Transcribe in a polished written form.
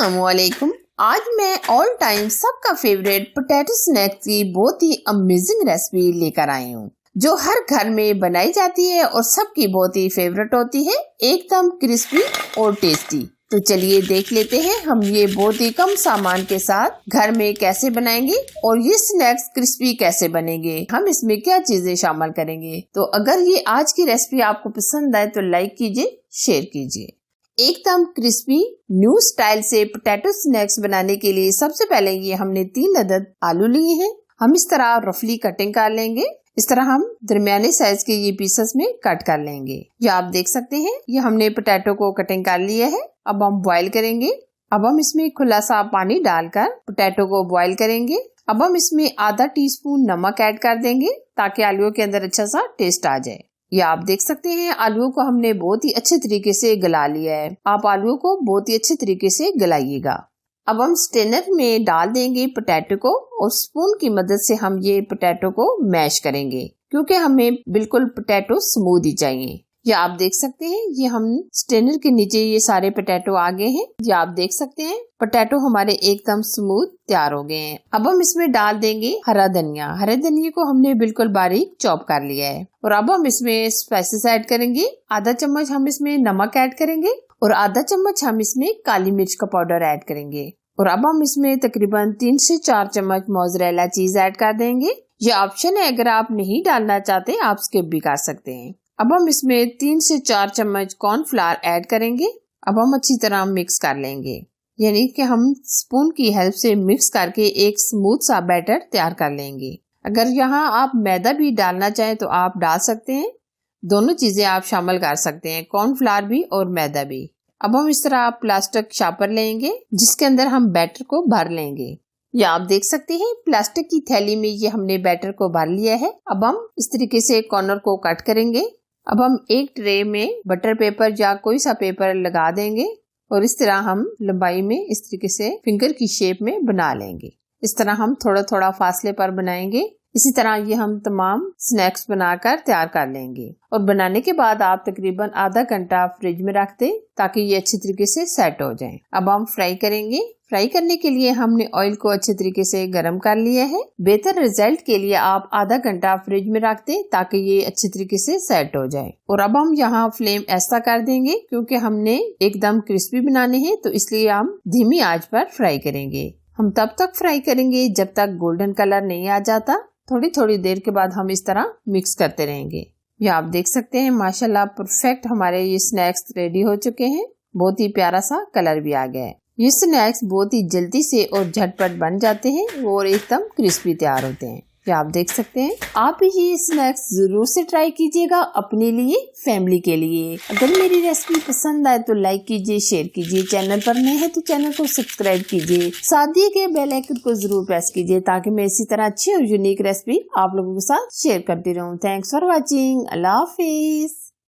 अस्सलामुअलैकुम। आज मैं ऑल टाइम सबका फेवरेट पोटैटो स्नैक की बहुत ही अमेजिंग रेसिपी लेकर आई हूँ, जो हर घर में बनाई जाती है और सबकी बहुत ही फेवरेट होती है, एकदम क्रिस्पी और टेस्टी। तो चलिए देख लेते हैं हम ये बहुत ही कम सामान के साथ घर में कैसे बनाएंगे और ये स्नैक्स क्रिस्पी कैसे बनेंगे, हम इसमें क्या चीजें शामिल करेंगे। तो अगर ये आज की रेसिपी आपको पसंद आए तो लाइक कीजिए, शेयर कीजिए। एकदम क्रिस्पी न्यू स्टाइल से पोटैटो स्नैक्स बनाने के लिए सबसे पहले ये हमने 3 अदद आलू लिए हैं। हम इस तरह रफली कटिंग कर लेंगे। इस तरह हम दरमियाने साइज के ये पीसेस में कट कर लेंगे। ये आप देख सकते हैं, ये हमने पोटैटो को कटिंग कर लिया है। अब हम बॉईल करेंगे। अब हम इसमें खुला सा पानी डालकर पोटैटो को बॉईल करेंगे। अब हम इसमें आधा टीस्पून नमक ऐड कर देंगे ताकि आलूओं के अंदर अच्छा सा टेस्ट आ जाए। ये आप देख सकते हैं, आलूओं को हमने बहुत ही अच्छे तरीके से गला लिया है। आप आलूओं को बहुत ही अच्छे तरीके से गलाइएगा। अब हम स्ट्रेनर में डाल देंगे पोटैटो को और स्पून की मदद से हम ये पोटैटो को मैश करेंगे, क्योंकि हमें बिल्कुल पोटैटो स्मूथ ही चाहिए। ये आप देख सकते हैं, ये हम स्ट्रेनर के नीचे ये सारे पोटैटो आ गए हैं। ये आप देख सकते हैं, पोटैटो हमारे एकदम स्मूथ तैयार हो गए हैं। अब हम इसमें डाल देंगे हरा धनिया। हरे धनिया को हमने बिल्कुल बारीक चॉप कर लिया है। और अब हम इसमें स्पाइसेस ऐड करेंगे। आधा चम्मच हम इसमें नमक ऐड करेंगे और आधा चम्मच हम इसमें काली मिर्च का पाउडर ऐड करेंगे। और अब हम इसमें तकरीबन 3 से 4 चम्मच मोज़रेला चीज ऐड कर देंगे। ये ऑप्शन है, अगर आप नहीं डालना चाहते आप स्किप भी कर सकते हैं। अब हम इसमें 3 से 4 चम्मच कॉर्नफ्लावर ऐड करेंगे। अब हम अच्छी तरह मिक्स कर लेंगे, यानी कि हम स्पून की हेल्प से मिक्स करके एक स्मूथ सा बैटर तैयार कर लेंगे। अगर यहाँ आप मैदा भी डालना चाहें तो आप डाल सकते हैं। दोनों चीजें आप शामिल कर सकते हैं, कॉर्नफ्लावर भी और मैदा भी। अब हम इस तरह प्लास्टिक शापर लेंगे जिसके अंदर हम बैटर को भर लेंगे। ये आप देख सकते हैं, प्लास्टिक की थैली में ये हमने बैटर को भर लिया है। अब हम इस तरीके से कॉर्नर को कट करेंगे। अब हम एक ट्रे में बटर पेपर या कोई सा पेपर लगा देंगे और इस तरह हम लंबाई में इस तरीके से फिंगर की शेप में बना लेंगे। इस तरह हम थोड़ा थोड़ा फासले पर बनाएंगे। इसी तरह ये हम तमाम स्नैक्स बनाकर तैयार कर लेंगे और बनाने के बाद आप तकरीबन आधा घंटा फ्रिज में रख दें ताकि ये अच्छी तरीके से सेट हो जाएं। अब हम फ्राई करेंगे। फ्राई करने के लिए हमने ऑयल को अच्छे तरीके से गर्म कर लिया है। बेहतर रिजल्ट के लिए आप आधा घंटा फ्रिज में रख दें ताकि ये अच्छे तरीके से सेट हो जाए। और अब हम यहाँ फ्लेम ऐसा कर देंगे, क्योंकि हमने एकदम क्रिस्पी बनाने हैं तो इसलिए हम धीमी आंच पर फ्राई करेंगे। हम तब तक फ्राई करेंगे जब तक गोल्डन कलर नहीं आ जाता। थोड़ी थोड़ी देर के बाद हम इस तरह मिक्स करते रहेंगे। ये आप देख सकते हैं, माशाल्लाह परफेक्ट हमारे ये स्नैक्स रेडी हो चुके हैं। बहुत ही प्यारा सा कलर भी आ गया है। ये स्नैक्स बहुत ही जल्दी से और झटपट बन जाते हैं और एकदम क्रिस्पी तैयार होते हैं। ये आप देख सकते हैं, आप ये स्नैक्स जरूर से ट्राई कीजिएगा अपने लिए, फैमिली के लिए। अगर मेरी रेसिपी पसंद आए तो लाइक कीजिए, शेयर कीजिए। चैनल पर नए हैं तो चैनल को सब्सक्राइब कीजिए। साथ दिए गए बेल आइकन को जरूर प्रेस कीजिए ताकि मैं इसी तरह अच्छी और यूनिक रेसिपी आप लोगों के साथ शेयर करती रहूं। Thanks for watching. Allah Hafiz.